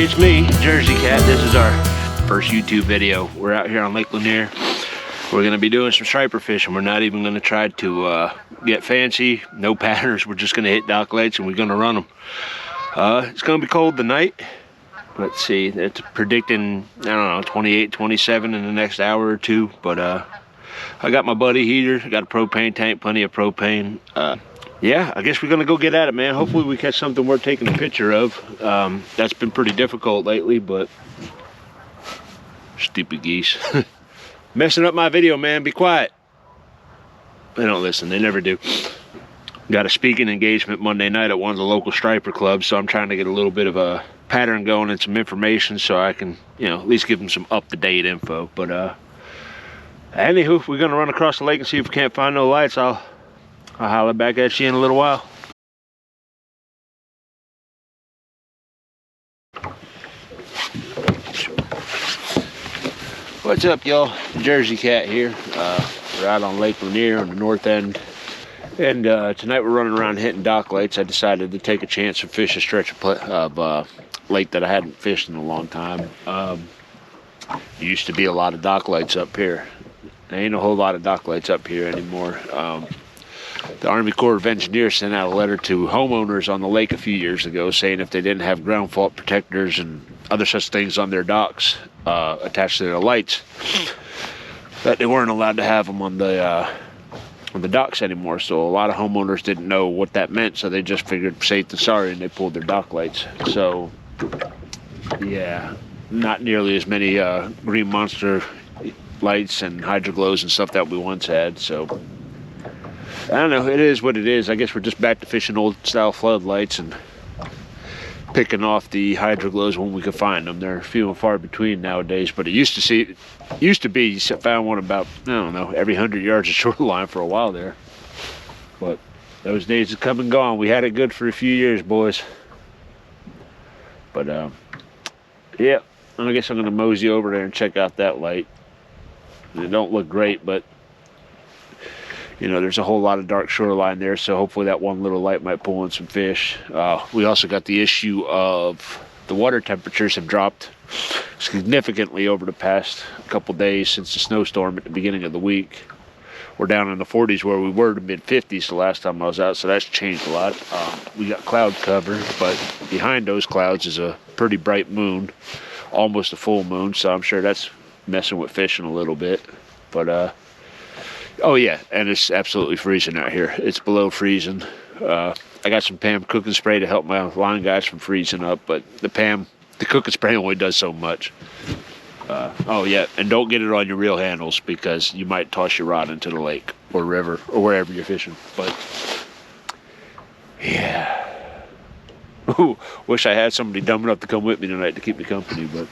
it's me, Jersey Cat. This is our first YouTube video. We're out here on Lake Lanier. We're going to be doing some striper fishing. We're not even going to try to get fancy, no patterns. We're just going to hit dock lights and we're going to run them. It's going to be cold tonight. Let's see, it's predicting, I don't know, 28, 27 in the next hour or two. But I got my buddy heater, I got a propane tank, plenty of propane. Yeah, I guess we're gonna go get at it, man. Hopefully we catch something worth taking a picture of. That's been pretty difficult lately, but stupid geese. Messing up my video, man, be quiet. They don't listen, they never do. Got a speaking engagement Monday night at one of the local striper clubs, so I'm trying to get a little bit of a pattern going and some information so I can, you know, at least give them some up-to-date info. But anywho, we're gonna run across the lake and see if we can't find no lights. I'll holler back at you in a little while. What's up, y'all? Jersey Cat here. We're out on Lake Lanier on the north end. And tonight we're running around hitting dock lights. I decided to take a chance and fish a stretch of lake that I hadn't fished in a long time. There used to be a lot of dock lights up here. There ain't a whole lot of dock lights up here anymore. The Army Corps of Engineers sent out a letter to homeowners on the lake a few years ago saying if they didn't have ground fault protectors and other such things on their docks attached to their lights, that they weren't allowed to have them on the docks anymore. So a lot of homeowners didn't know what that meant, so they just figured safe than sorry and they pulled their dock lights. So yeah, not nearly as many green monster lights and hydroglows and stuff that we once had. So I don't know, it is what it is. I guess we're just back to fishing old style floodlights and picking off the hydroglows when we could find them. They're few and far between nowadays, but it used to be you found one about, I don't know, every 100 yards of shoreline for a while there. But those days have come and gone. We had it good for a few years, boys. But yeah, I guess I'm gonna mosey over there and check out that light. It don't look great, but you know, there's a whole lot of dark shoreline there, so hopefully that one little light might pull in some fish. We also got the issue of the water temperatures have dropped significantly over the past couple days since the snowstorm at the beginning of the week. We're down in the 40s where we were to mid-50s the last time I was out, so that's changed a lot. We got cloud cover, but behind those clouds is a pretty bright moon, almost a full moon, so I'm sure that's messing with fishing a little bit. But oh yeah, and it's absolutely freezing out here. It's below freezing. I got some PAM cooking spray to help my line guys from freezing up, but the cooking spray only does so much. Oh yeah, and don't get it on your reel handles because you might toss your rod into the lake or river or wherever you're fishing. But yeah, ooh, wish I had somebody dumb enough to come with me tonight to keep me company, but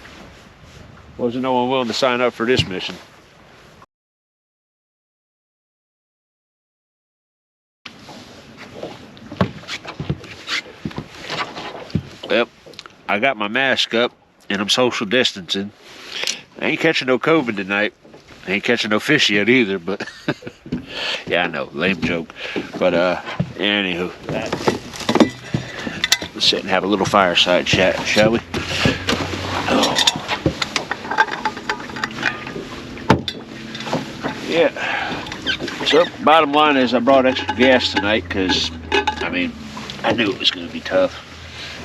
wasn't no one willing to sign up for this mission. Yep, I got my mask up and I'm social distancing. I ain't catching no COVID tonight. I ain't catching no fish yet either, but yeah, I know, lame joke. But anywho, let's sit and have a little fireside chat, shall we? Oh. Yeah. So bottom line is I brought extra gas tonight because, I mean, I knew it was going to be tough.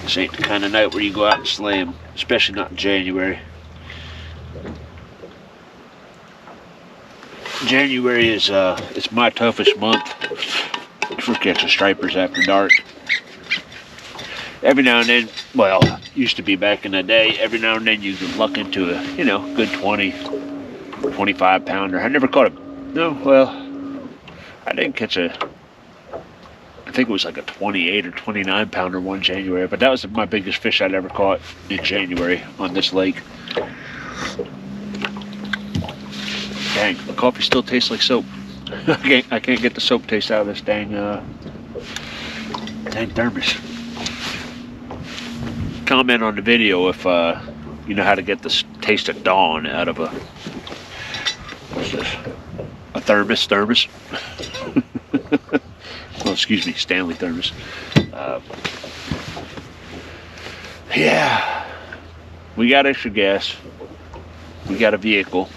This ain't the kind of night where you go out and slam, especially not in January. January is it's my toughest month for catching stripers after dark. Every now and then, well, used to be back in the day, every now and then you could luck into a, you know, good 20, 25 pounder. I never caught a, no, well, I didn't catch a, I think it was like a 28 or 29 pounder one January, but that was my biggest fish I'd ever caught in January on this lake. Dang, the coffee still tastes like soap. I can't get the soap taste out of this dang thermos. Comment on the video if you know how to get the taste of Dawn out of a, what's this? A thermos. Well, excuse me, Stanley thermos. Yeah, we got extra gas. We got a vehicle.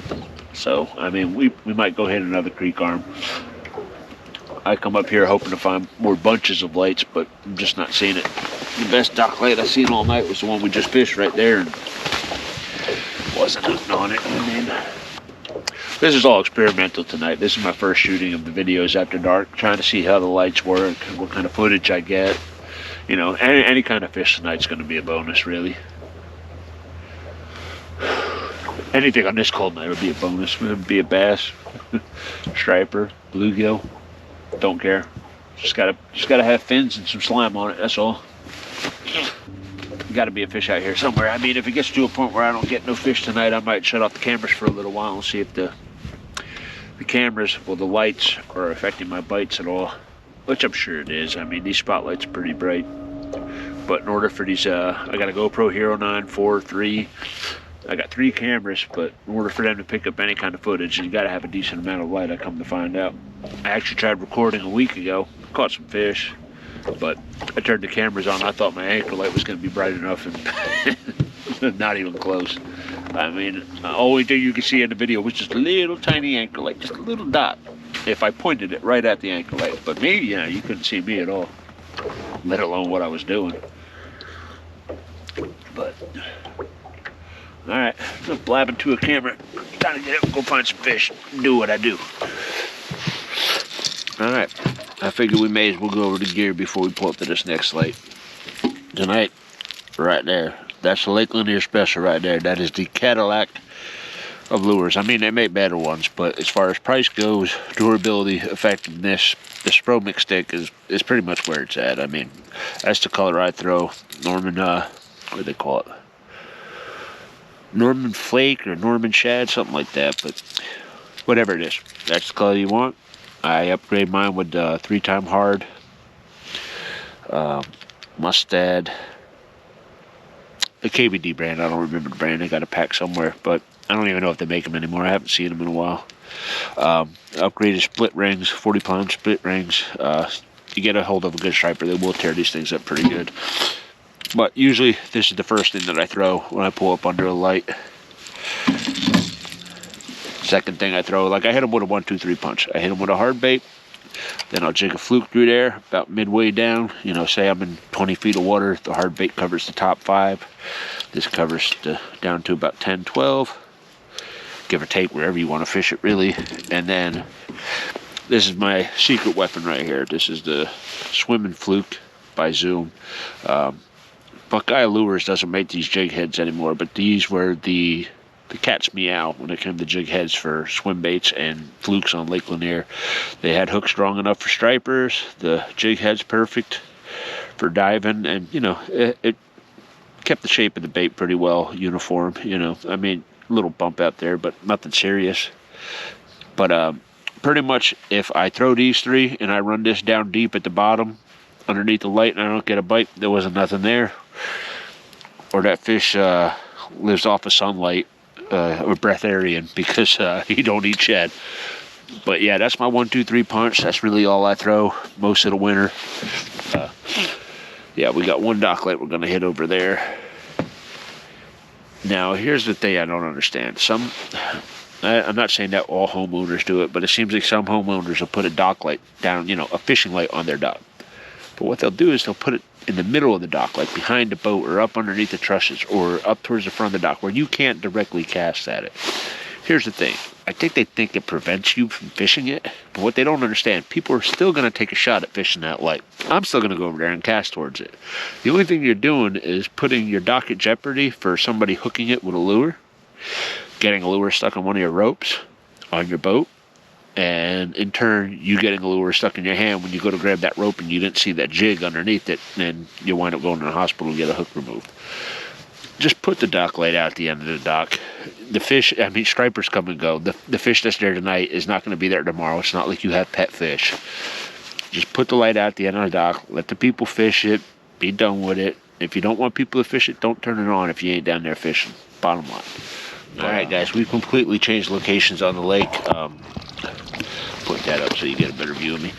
So, I mean, we might go hit another creek arm. I come up here hoping to find more bunches of lights, but I'm just not seeing it. The best dock light I seen all night was the one we just fished right there, and wasn't hunting on it. I mean, this is all experimental tonight. This is my first shooting of the videos after dark, trying to see how the lights work, what kind of footage I get. You know, any kind of fish tonight's going to be a bonus, really. Anything on this cold night would be a bonus. It would be a bass, striper, bluegill. Don't care. Just gotta have fins and some slime on it. That's all. Got to be a fish out here somewhere. I mean, if it gets to a point where I don't get no fish tonight, I might shut off the cameras for a little while and see if the cameras, well, the lights are affecting my bites at all. Which I'm sure it is. I mean, these spotlights are pretty bright. But in order for these, I got a GoPro Hero 9, 4, 3. I got 3 cameras, but in order for them to pick up any kind of footage, you got to have a decent amount of light, I come to find out. I actually tried recording a week ago, caught some fish, but I turned the cameras on. I thought my anchor light was going to be bright enough, and not even close. I mean, the only thing you could see in the video was just a little tiny anchor light, just a little dot, if I pointed it right at the anchor light. But me, yeah, you couldn't see me at all, let alone what I was doing. But alright, I'm blabbing to a camera. Time to get up and go find some fish. Do what I do. Alright, I figure we may as well go over the gear before we pull up to this next lake. Tonight, right there, that's the Lake Lanier special right there. That is the Cadillac of lures. I mean, they make better ones, but as far as price goes, durability, effectiveness, the Spro Mix stick is pretty much where it's at. I mean, that's the color I throw. Norman, what do they call it? Norman Flake or Norman Shad, something like that, but whatever it is, that's the color you want. I upgrade mine with 3-time hard, Mustad, the KBD brand. I don't remember the brand. They got a pack somewhere, but I don't even know if they make them anymore. I haven't seen them in a while. Upgraded split rings, 40-pound split rings. You get a hold of a good striper, they will tear these things up pretty good. But usually this is the first thing that I throw when I pull up under a light. Second thing I throw, like I hit them with a 1-2-3 punch. I hit them with a hard bait, then I'll jig a fluke through there about midway down. You know, say I'm in 20 feet of water, the hard bait covers the top 5. This covers down to about 10, 12. Give or take wherever you want to fish it, really. And then this is my secret weapon right here. This is the Swimming Fluke by Zoom. Buckeye Lures doesn't make these jig heads anymore, but these were the cat's meow when it came to jig heads for swim baits and flukes on Lake Lanier. They had hooks strong enough for stripers, the jig head's perfect for diving, and you know, it kept the shape of the bait pretty well uniform. You know, I mean, a little bump out there, but nothing serious. But pretty much if I throw these 3 and I run this down deep at the bottom underneath the light and I don't get a bite, there wasn't nothing there, or that fish lives off of sunlight or breatharian, because he don't eat shad. But yeah, that's my 1-2-3 punch. That's really all I throw most of the winter. Yeah, we got one dock light we're gonna hit over there. Now here's the thing I don't understand. I'm not saying that all homeowners do it, but it seems like some homeowners will put a dock light down, you know, a fishing light on their dock. But what they'll do is they'll put it in the middle of the dock, like behind the boat or up underneath the trusses or up towards the front of the dock where you can't directly cast at it. Here's the thing. I think they think it prevents you from fishing it, but what they don't understand, people are still going to take a shot at fishing that light. I'm still going to go over there and cast towards it. The only thing you're doing is putting your dock at jeopardy for somebody hooking it with a lure, getting a lure stuck on one of your ropes on your boat, and in turn you getting a lure stuck in your hand when you go to grab that rope and you didn't see that jig underneath it, and you wind up going to the hospital and get a hook removed. Just put the dock light out at the end of the dock. The fish, I mean, stripers come and go. The fish that's there tonight is not going to be there tomorrow. It's not like you have pet fish. Just put the light out at the end of the dock. Let the people fish it. Be done with it. If you don't want people to fish it, don't turn it on if you ain't down there fishing. Bottom line. Alright guys, we've completely changed locations on the lake. Put that up so you get a better view of me.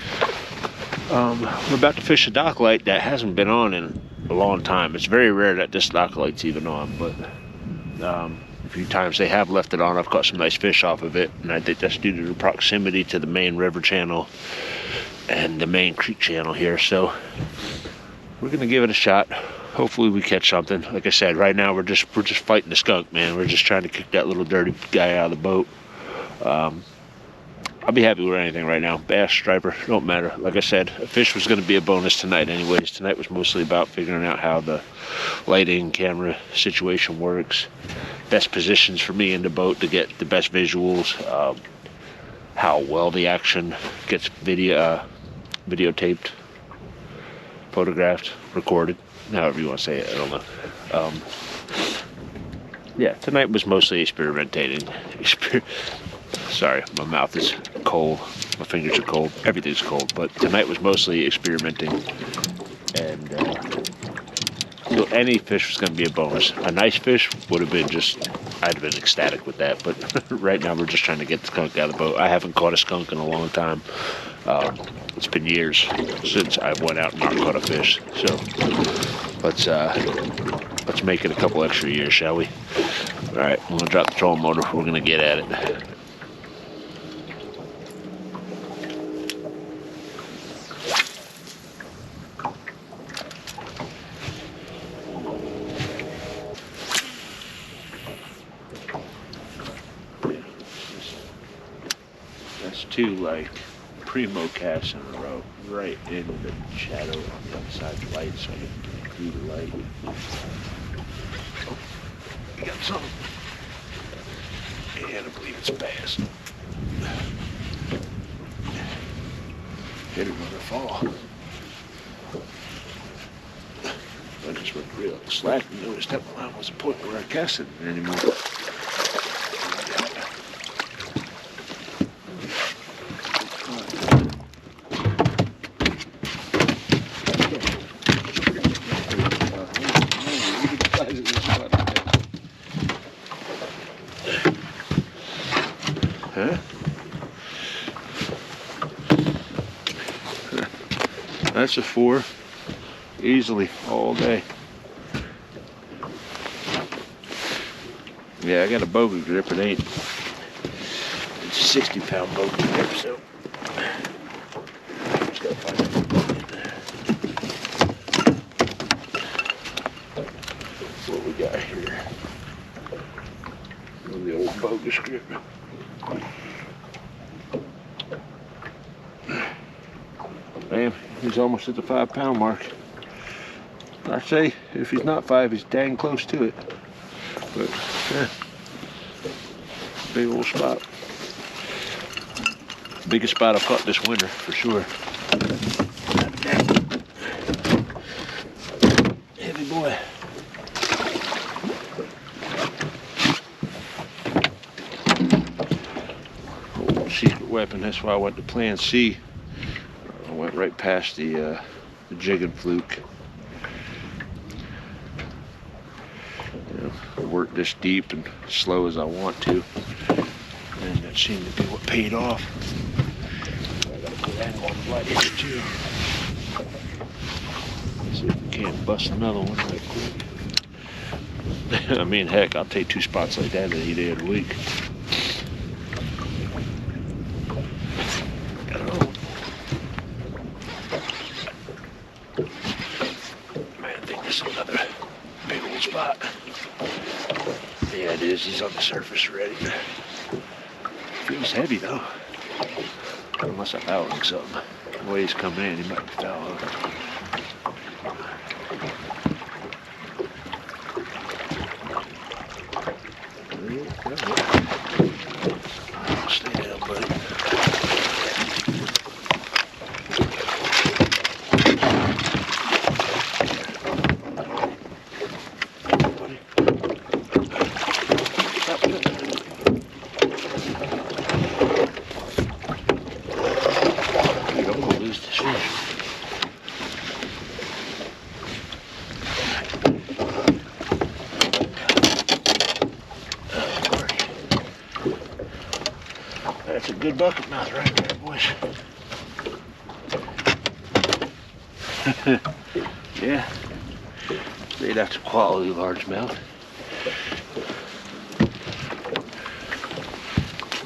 We're about to fish a dock light that hasn't been on in a long time. It's very rare that this dock light's even on, but A few times they have left it on. I've caught some nice fish off of it, and I think that's due to the proximity to the main river channel and the main creek channel here. So we're gonna give it a shot. Hopefully we catch something. Like I said, right now we're just fighting the skunk, man. We're just trying to kick that little dirty guy out of the boat. I'll be happy with anything right now. Bass, striper, don't matter. Like I said, a fish was going to be a bonus tonight anyways. Tonight was mostly about figuring out how the lighting, camera situation works. Best positions for me in the boat to get the best visuals. How well the action gets videotaped, photographed, recorded. However you want to say it, I don't know. Yeah, tonight was mostly experimentating. Sorry, my mouth is cold. My fingers are cold. Everything's cold. But tonight was mostly experimenting. And so any fish was going to be a bonus. A nice fish would have been I'd have been ecstatic with that. But right now we're just trying to get the skunk out of the boat. I haven't caught a skunk in a long time. It's been years since I went out and not caught a fish. So let's make it a couple extra years, shall we? All right, I'm going to drop the trolling motor. We're going to get at it. That's two like primo casts in a row, right in the shadow on the other side of the light, so I can do the light. Oh, we got something. And I believe it's a bass. Hit it when it fall. I just went real slack and noticed that line wasn't pointing where I cast it anymore. Huh? That's a 4, easily, all day. Yeah, I got a bogey grip. It's a 60-pound bogey grip, so just gotta find it. What we got here? The old bogus grip. Man, he's almost at the 5-pound mark. I say, if he's not 5, he's dang close to it. But, yeah, big old spot. Biggest spot I've caught this winter, for sure. Heavy boy. Old secret weapon, that's why I went to plan C. I went right past the jig and fluke. Work this deep and slow as I want to, and that seemed to be what paid off. I gotta put angle on the light hitch too. See if we can't bust another one right quick. I mean, heck, I'll take 2 spots like that any day of the week. Man, I think this is another big old spot. Yeah, it is. He's on the surface already. Feels heavy though. Unless I'm fouling something. The way he's coming in, he might be fouling. Stay down, buddy. That's a good bucket mouth right there, boys. Yeah, made after quality largemouth.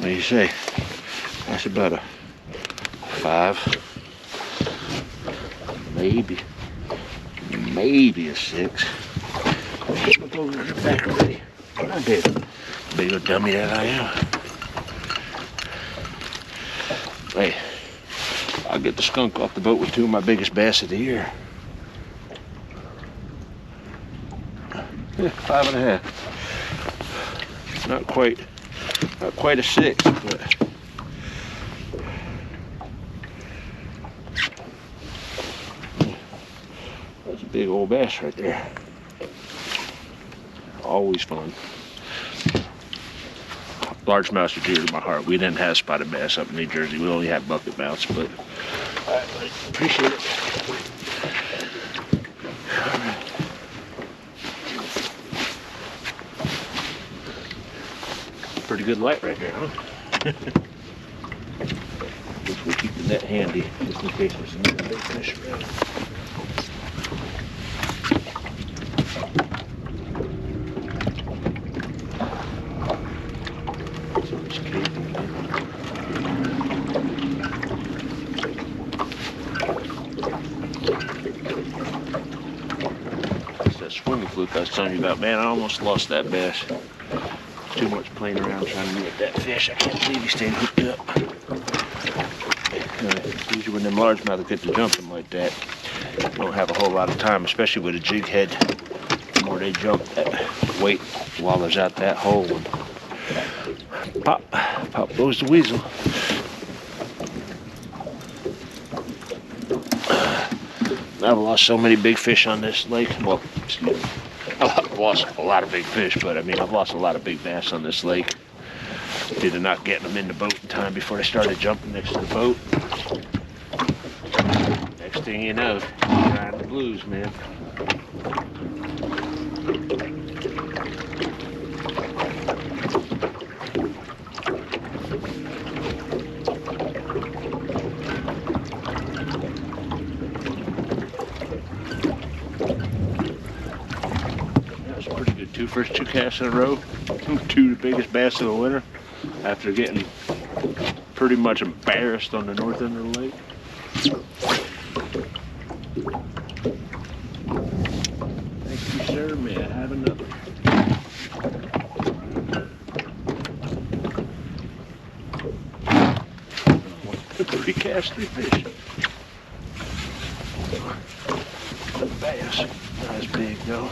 What do you say? That's about a 5. Maybe a 6. Look over in the back already. I did. Big old dummy that I am. Hey, I'll get the skunk off the boat with 2 of my biggest bass of the year. Yeah, 5.5. Not quite a 6, but that's a big old bass right there. Always fun. Largemouths are dear to my heart. We didn't have spotted bass up in New Jersey. We only had bucket mouths, but all right, buddy. Appreciate it. All right. Pretty good light right there, huh? Guess we'll keep the net handy just in case there's some big fish around. That's that swimming fluke I was telling you about, man. I almost lost that bass. Too much playing around trying to get that fish. I can't believe he stayed hooked up. Usually when them largemouth get to jumping like that, you don't have a whole lot of time, especially with a jig head. The more they jump, wait while there's out that hole. And pop goes the weasel. I've lost so many big fish on this lake. Well, excuse me. I've lost a lot of big fish, but I mean, I've lost a lot of big bass on this lake due to not getting them in the boat in time before they started jumping next to the boat. Next thing you know, you're riding the blues, man. First 2 casts in a row, 2 of the biggest bass of the winter after getting pretty much embarrassed on the north end of the lake. Thank you, sir. May I have another? 3 casts, 3 fish. Bass, not as big though.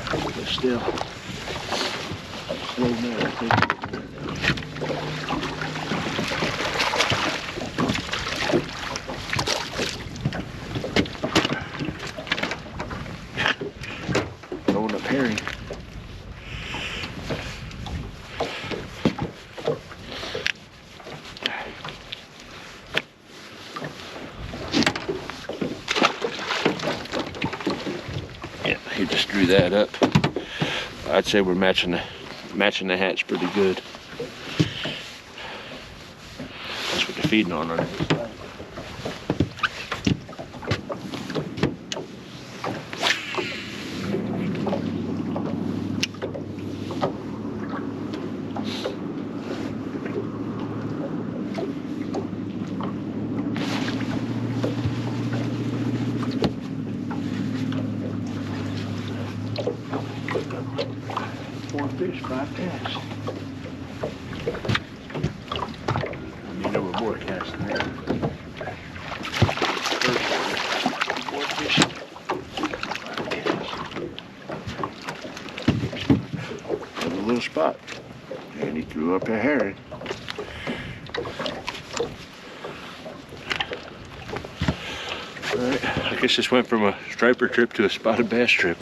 But still, slow man, I think. Throwing up herring. Yeah, he just drew that up. I'd say we're matching the hatch pretty good. That's what they're feeding on this side. Fish, 5 casts. I mean, there were more casts than that. More fish, 5 casts. There's a little spot, and he threw up a herring. All right, I guess this went from a striper trip to a spotted bass trip.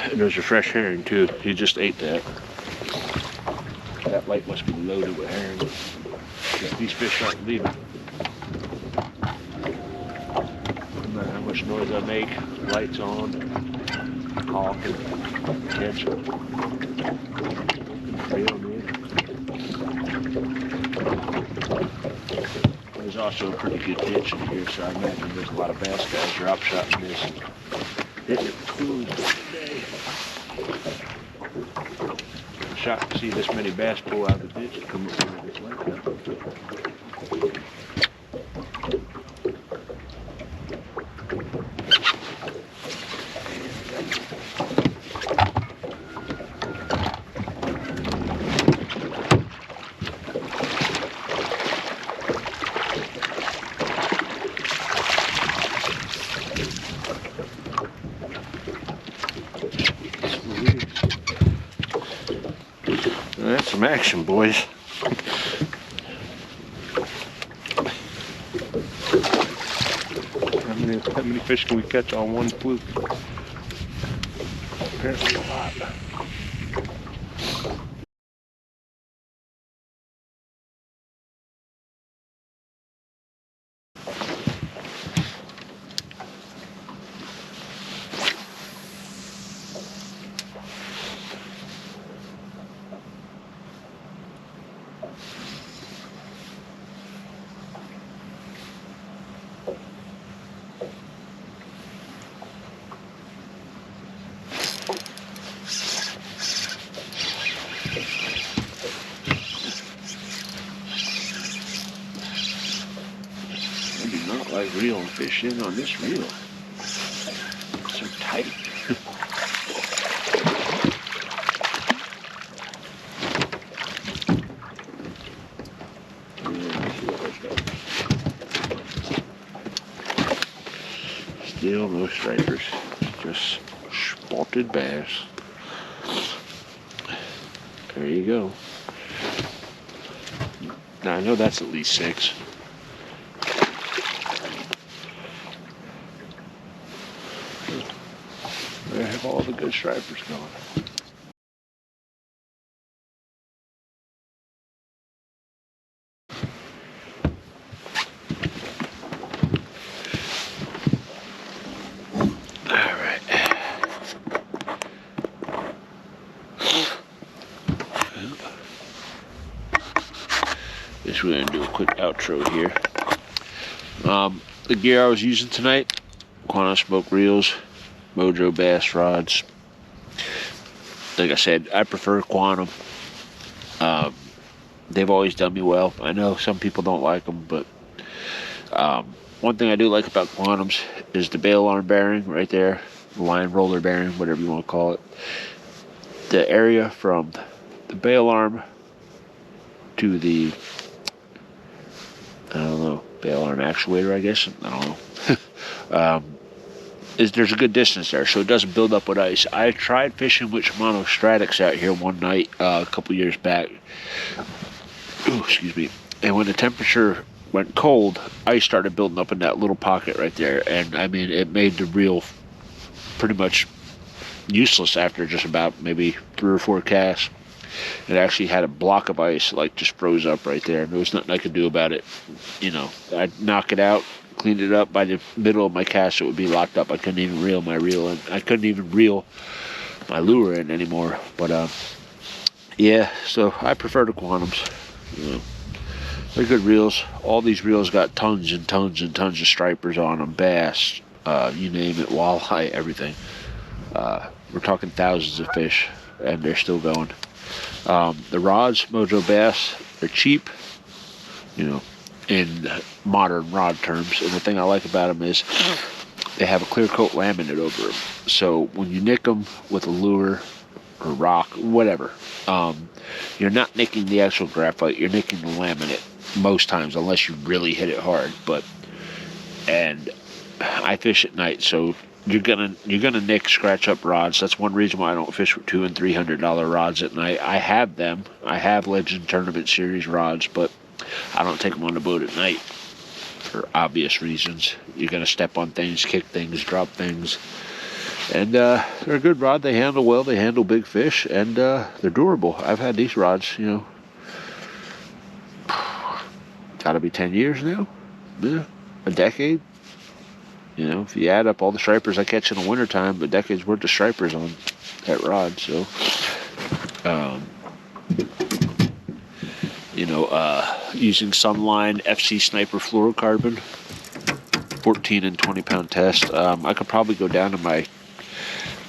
And there's a fresh herring too. He just ate that. That lake must be loaded with herring. These fish aren't leaving. No matter how much noise I make, lights on, talking, catching. Real, man. There's also a pretty good ditch in here, so I imagine there's a lot of bass guys drop shotting this and hitting it with tools today. shocked to see this many bass pull out of the ditch and come up here this lake. That's some action, boys. How many fish can we catch on one fluke? Apparently a lot. I do not like reeling fish in on this reel. It's so tight. Still no stripers, just spotted bass. There you go. Now I know that's at least 6. There have all the good stripers going. Guess we're gonna do a quick outro here. The gear I was using tonight: Quantum Smoke reels, Mojo bass rods. Like I said, I prefer Quantum. They've always done me well. I know some people don't like them, but one thing I do like about Quantums is the bail arm bearing right there, the line roller bearing, whatever you want to call it. The area from the bail arm to the, I don't know, bail arm actuator, I guess. I don't know. There's a good distance there, so it doesn't build up with ice. I tried fishing with Shimano Stratix out here one night a couple years back. Ooh, excuse me. And when the temperature went cold, ice started building up in that little pocket right there. And I mean, it made the reel pretty much useless after just about maybe 3 or 4 casts. It actually had a block of ice, like just froze up right there. There was nothing I could do about it. You know, I'd knock it out, cleaned it up. By the middle of my cast, it would be locked up. I couldn't even reel my reel in. I couldn't even reel my lure in anymore. But yeah, so I prefer the Quantums. You know, they're good reels. All these reels got tons and tons and tons of stripers on them, bass, you name it, walleye, everything. We're talking thousands of fish, and they're still going. The rods, Mojo Bass, they're cheap, you know, in modern rod terms. And the thing I like about them is they have a clear coat laminate over them. So when you nick them with a lure or rock, whatever, you're not nicking the actual graphite, you're nicking the laminate most times, unless you really hit it hard. And I fish at night, so you're gonna nick, scratch up rods. That's one reason why I don't fish with $200 and $300 rods at night. I have them. I have Legend Tournament Series rods, but I don't take them on the boat at night for obvious reasons. You're gonna step on things, kick things, drop things, and they're a good rod. They handle well. They handle big fish, and they're durable. I've had these rods, you know, gotta be 10 years now. Yeah, a decade. You know, if you add up all the stripers I catch in the wintertime, a decade's worth of stripers on that rod. So, you know, using Sunline FC Sniper fluorocarbon, 14 and 20 pound test. I could probably go down to my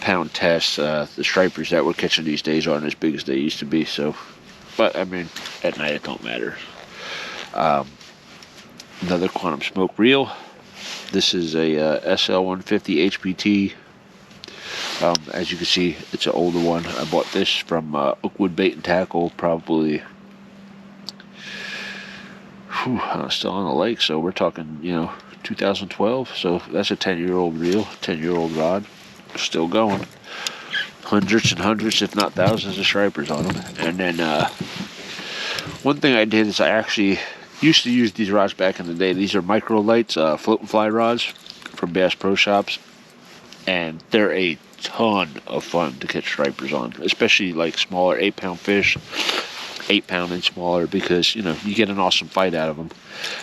pound test. The stripers that we're catching these days aren't as big as they used to be. So, but I mean, at night it don't matter. Another quantum smoke reel. This is a SL150 HPT. As you can see, it's an older one. I bought this from Oakwood Bait and Tackle, probably still on the lake, so we're talking, 2012. So that's a 10-year-old reel, 10-year-old rod, still going. Hundreds and hundreds, if not thousands, of stripers on them. And then one thing I did is I actually used to use these rods back in the day. These are micro lights, float and fly rods from Bass Pro Shops, and they're a ton of fun to catch stripers on, especially like smaller 8-pound fish, 8-pound and smaller, because you get an awesome fight out of them.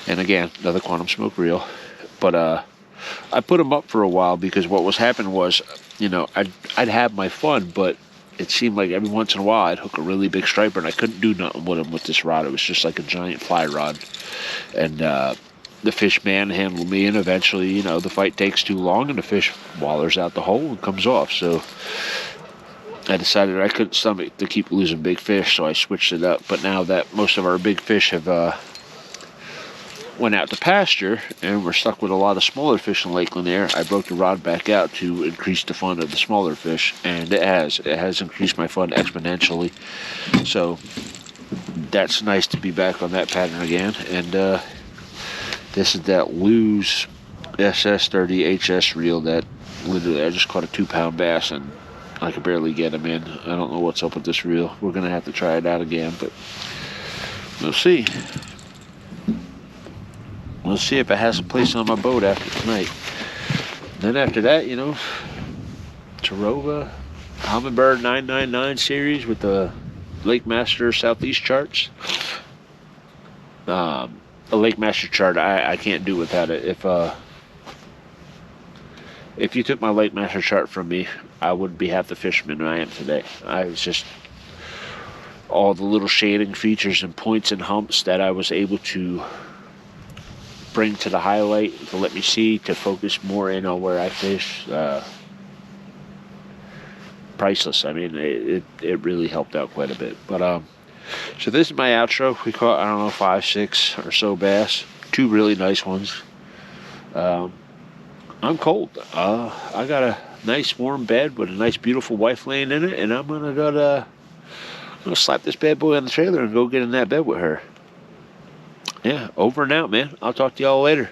And again, another quantum smoke reel. But I put them up for a while because what was happening was, I'd have my fun, but it seemed like every once in a while I'd hook a really big striper and I couldn't do nothing with them with this rod. It was just like a giant fly rod, and the fish manhandled me, and eventually, the fight takes too long and the fish wallers out the hole and comes off. So I decided I couldn't stomach to keep losing big fish, so I switched it up. But now that most of our big fish have went out to pasture and we're stuck with a lot of smaller fish in Lake Lanier, I broke the rod back out to increase the fun of the smaller fish, and it has increased my fun exponentially. So that's nice to be back on that pattern again. And this is that Lew's SS30 HS reel that literally I just caught a 2-pound bass and I could barely get him in. I don't know what's up with this reel. We're going to have to try it out again, but we'll see. We'll see if it has a place on my boat after tonight. Then after that, Tarova Humminbird 999 series with the Lake Master Southeast charts. A Lake Master chart, I can't do without it. If you took my Lake Master chart from me, I wouldn't be half the fisherman I am today. I was just all the little shading features and points and humps that I was able to bring to the highlight to let me see, to focus more in on where I fish. Priceless. I mean, it really helped out quite a bit. But so this is my outro. We caught, I don't know, 5, 6 or so bass. 2 really nice ones. I'm cold. I got a nice warm bed with a nice beautiful wife laying in it, and I'm gonna slap this bad boy on the trailer and go get in that bed with her. Yeah, over and out, man. I'll talk to y'all later.